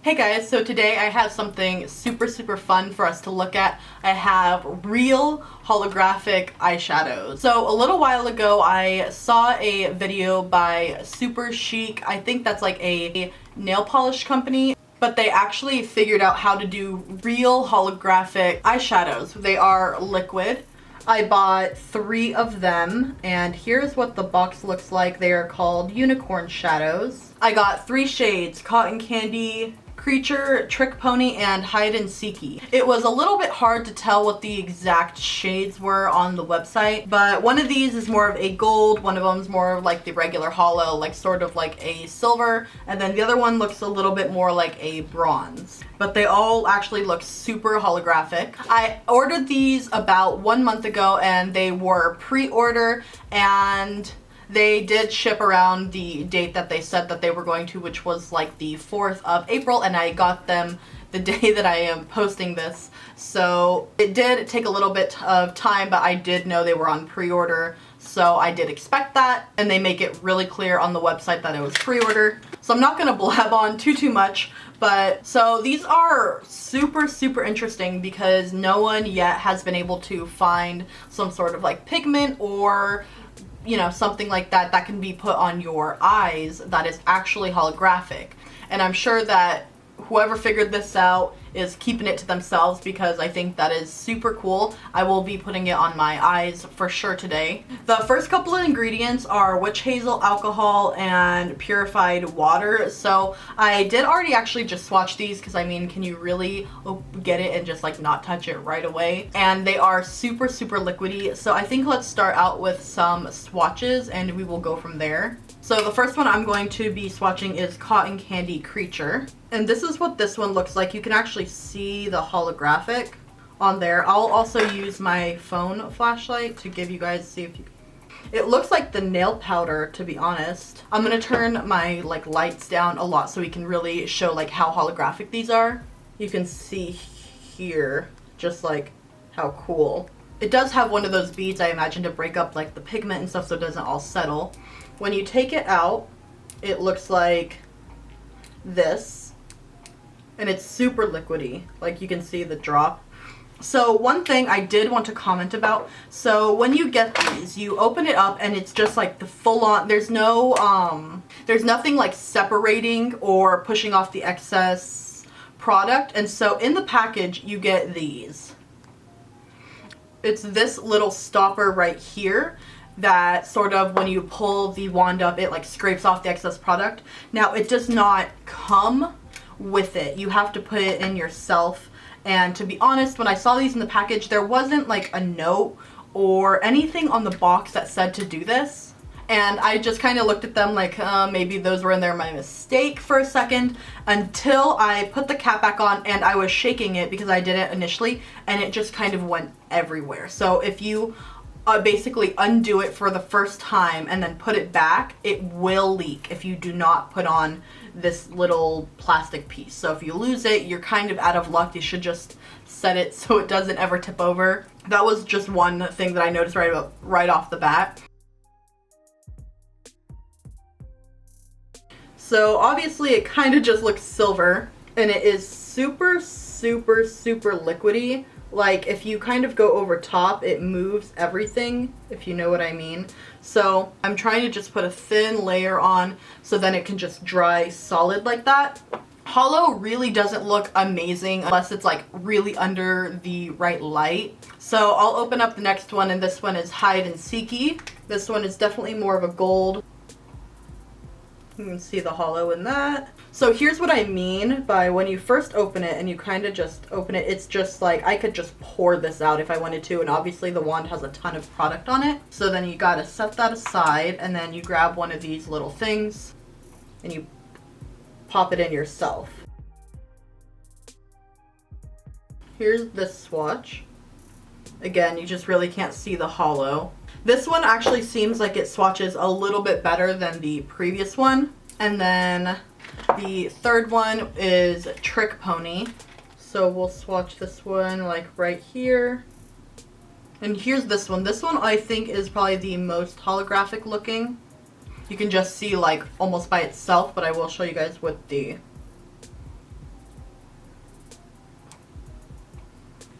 Hey guys, so today I have something super fun for us to look at. I have real holographic eyeshadows. So a little while ago I saw a video by Super Chic. I think that's like a nail polish company, but they actually figured out how to do real holographic eyeshadows. They are liquid. I bought 3 of them, and here's what the box looks like. They are called Unicorn Shadows. I got 3 shades: Cotton Candy, Creature, Trick Pony, and Hide and Seeky. It was a little bit hard to tell what the exact shades were on the website, but one of these is more of a gold, one of them is more of like the regular hollow, like sort of like a silver, and then the other one looks a little bit more like a bronze. But they all actually look super holographic. I ordered these about 1 month ago and they were pre-order, and they did ship around the date that they said that they were going to, which was like the 4th of April, and I got them the day that I am posting this. So it did take a little bit of time, but I did know they were on pre-order, so I did expect that, and they make it really clear on the website that it was pre-order. So I'm not gonna blab on too much, but so these are super interesting because no one yet has been able to find some sort of like pigment or something like that that can be put on your eyes that is actually holographic. And I'm sure that whoever figured this out is keeping it to themselves because I think that is super cool. I will be putting it on my eyes for sure today. The first couple of ingredients are witch hazel, alcohol, and purified water. So I did already actually just swatch these because I mean, can you really get it and just like not touch it right away? And they are super liquidy. So I think let's start out with some swatches and we will go from there. So the first one I'm going to be swatching is Cotton Candy Creature. And this is what this one looks like. You can actually see the holographic on there. I'll also use my phone flashlight to give you guys, see if you... It looks like the nail powder, to be honest. I'm gonna turn my like lights down a lot so we can really show like how holographic these are. You can see here just like how cool. It does have one of those beads, I imagine, to break up like the pigment and stuff so it doesn't all settle. When you take it out, it looks like this, and it's super liquidy. Like you can see the drop. So one thing I did want to comment about, so when you get these, you open it up and it's just like the full on, there's nothing like separating or pushing off the excess product. And so in the package you get these. It's this little stopper right here that sort of, when you pull the wand up, it like scrapes off the excess product. Now it does not come with it. You have to put it in yourself. And to be honest, when I saw these in the package, there wasn't like a note or anything on the box that said to do this. And I just kind of looked at them like maybe those were in there by mistake for a second, until I put the cap back on and I was shaking it because I did it initially and it just kind of went everywhere. So if you basically undo it for the first time and then put it back, it will leak if you do not put on this little plastic piece. So if you lose it, you're kind of out of luck. You should just set it so it doesn't ever tip over. That was just one thing that I noticed right off the bat. So obviously it kind of just looks silver, and it is super liquidy. Like if you kind of go over top, it moves everything, if you know what I mean. So I'm trying to just put a thin layer on so then it can just dry solid like that. Hollow really doesn't look amazing unless it's like really under the right light. So I'll open up the next one, and this one is Hide and Seeky. This one is definitely more of a gold. You can see the hollow in that. So here's what I mean by when you first open it and you kind of just open it, it's just like I could just pour this out if I wanted to, and obviously the wand has a ton of product on it. So then you gotta set that aside, and then you grab one of these little things and you pop it in yourself. Here's this swatch. Again, you just really can't see the hollow. This one actually seems like it swatches a little bit better than the previous one. And then the third one is Trick Pony. So we'll swatch this one like right here. And here's this one. This one I think is probably the most holographic looking. You can just see like almost by itself, but I will show you guys with the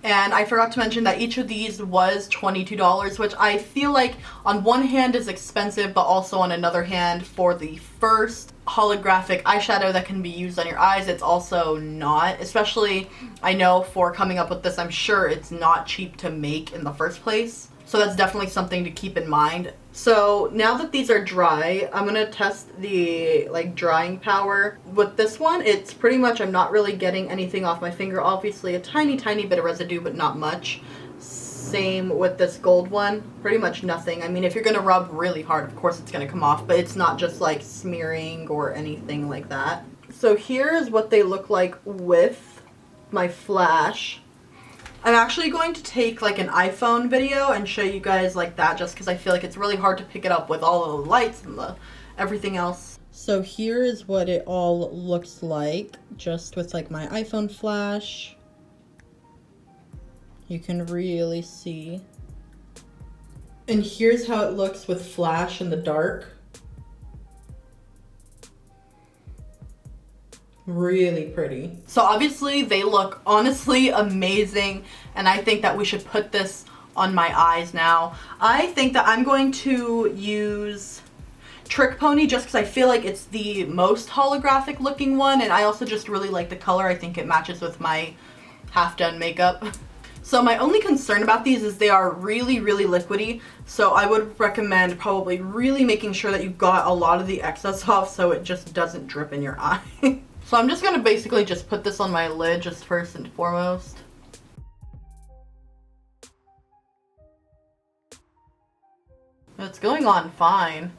And I forgot to mention that each of these was $22, which I feel like on one hand is expensive, but also on another hand, for the first holographic eyeshadow that can be used on your eyes, it's also not. Especially, I know for coming up with this, I'm sure it's not cheap to make in the first place. So that's definitely something to keep in mind. So now that these are dry, I'm gonna test the drying power. With this one, it's pretty much, I'm not really getting anything off my finger. Obviously a tiny bit of residue, but not much. Same with this gold one, pretty much nothing. I mean, if you're gonna rub really hard, of course it's gonna come off, but it's not just like smearing or anything like that. So here's what they look like with my flash. I'm actually going to take like an iPhone video and show you guys like that, just because I feel like it's really hard to pick it up with all the lights and everything else. So here is what it all looks like just with like my iPhone flash. You can really see. And here's how it looks with flash in the dark. Really pretty. So obviously they look honestly amazing, and I think that we should put this on my eyes now. I think that I'm going to use Trick Pony just because I feel like it's the most holographic looking one, and I also just really like the color. I think it matches with my half done makeup. So my only concern about these is they are really liquidy, so I would recommend probably really making sure that you got a lot of the excess off so it just doesn't drip in your eye. So I'm just gonna basically just put this on my lid just first and foremost. It's going on fine.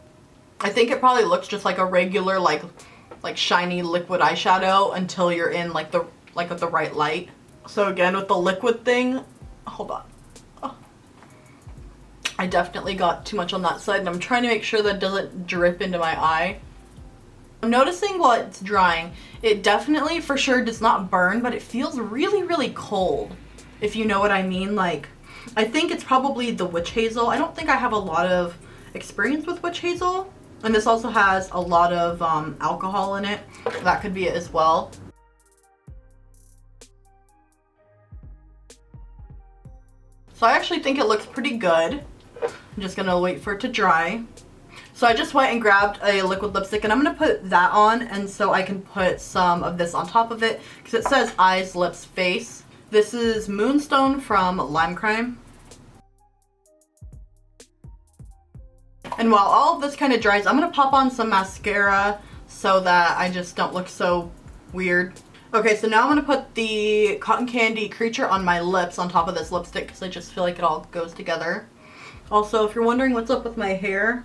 I think it probably looks just like a regular like shiny liquid eyeshadow until you're in with the right light. So again, with the liquid thing, hold on. Oh. I definitely got too much on that side, and I'm trying to make sure that it doesn't drip into my eye. I'm noticing while it's drying, it definitely for sure does not burn, but it feels really cold, if you know what I mean. Like, I think it's probably the witch hazel. I don't think I have a lot of experience with witch hazel, and this also has a lot of alcohol in it. That could be it as well. So I actually think it looks pretty good. I'm just gonna wait for it to dry. So I just went and grabbed a liquid lipstick, and I'm gonna put that on, and so I can put some of this on top of it because it says eyes, lips, face. This is Moonstone from Lime Crime. And while all of this kind of dries, I'm gonna pop on some mascara so that I just don't look so weird. Okay, so now I'm gonna put the Cotton Candy Creature on my lips on top of this lipstick because I just feel like it all goes together. Also, if you're wondering what's up with my hair,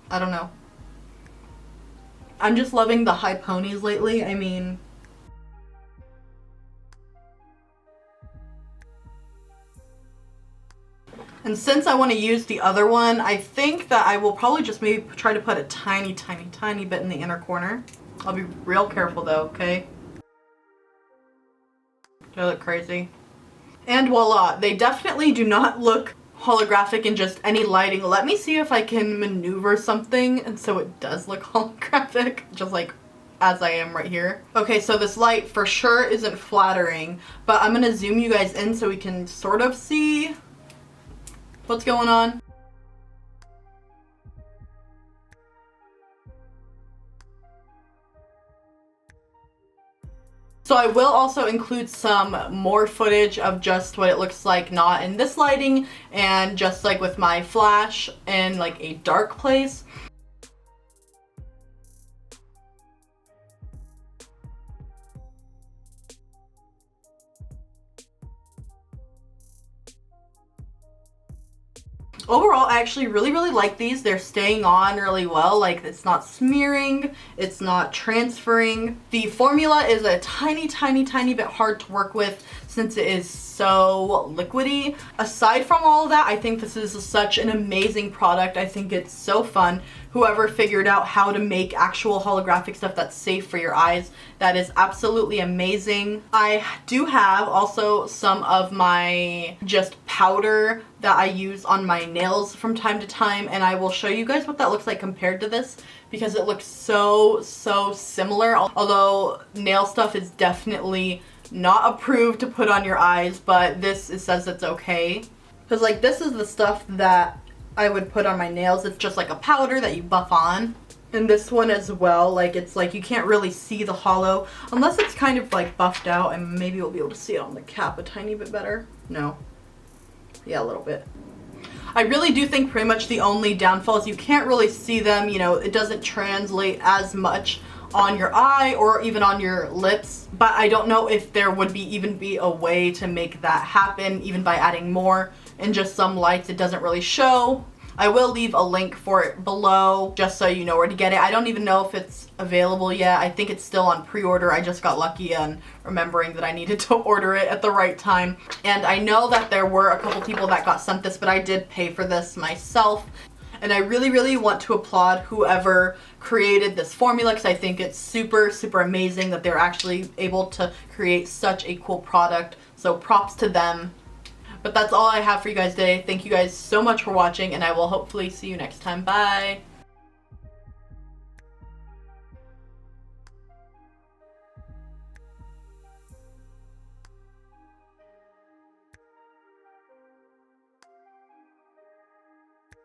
I don't know. I'm just loving the high ponies lately. I mean, and since I want to use the other one, I think that I will probably just maybe try to put a tiny bit in the inner corner. I'll be real careful though, okay? Do I look crazy? And voila, they definitely do not look holographic in just any lighting. Let me see if I can maneuver something and so it does look holographic, just like as I am right here. Okay, so this light for sure isn't flattering, but I'm gonna zoom you guys in so we can sort of see what's going on. So I will also include some more footage of just what it looks like not in this lighting and just like with my flash in like a dark place. Overall, I actually really like these. They're staying on really well. Like, it's not smearing, it's not transferring. The formula is a tiny bit hard to work with since it is so liquidy. Aside from all of that, I think this is such an amazing product. I think it's so fun. Whoever figured out how to make actual holographic stuff that's safe for your eyes, that is absolutely amazing. I do have also some of my just powder that I use on my nails from time to time, and I will show you guys what that looks like compared to this because it looks so similar, although nail stuff is definitely not approved to put on your eyes, but this, it says it's okay. Because like this is the stuff that I would put on my nails. It's just like a powder that you buff on. And this one as well, like it's like you can't really see the hollow unless it's kind of like buffed out, and maybe you'll be able to see it on the cap a tiny bit better. No. Yeah, a little bit. I really do think pretty much the only downfall is you can't really see them, you know, it doesn't translate as much on your eye or even on your lips, but I don't know if there would even be a way to make that happen, even by adding more in just some lights. It doesn't really show. I will leave a link for it below just so you know where to get it. I don't even know if it's available yet. I think it's still on pre-order. I just got lucky on remembering that I needed to order it at the right time. And I know that there were a couple people that got sent this, but I did pay for this myself. And I really, really want to applaud whoever created this formula, because I think it's super, super amazing that they're actually able to create such a cool product. So props to them. But that's all I have for you guys today. Thank you guys so much for watching, and I will hopefully see you next time. Bye!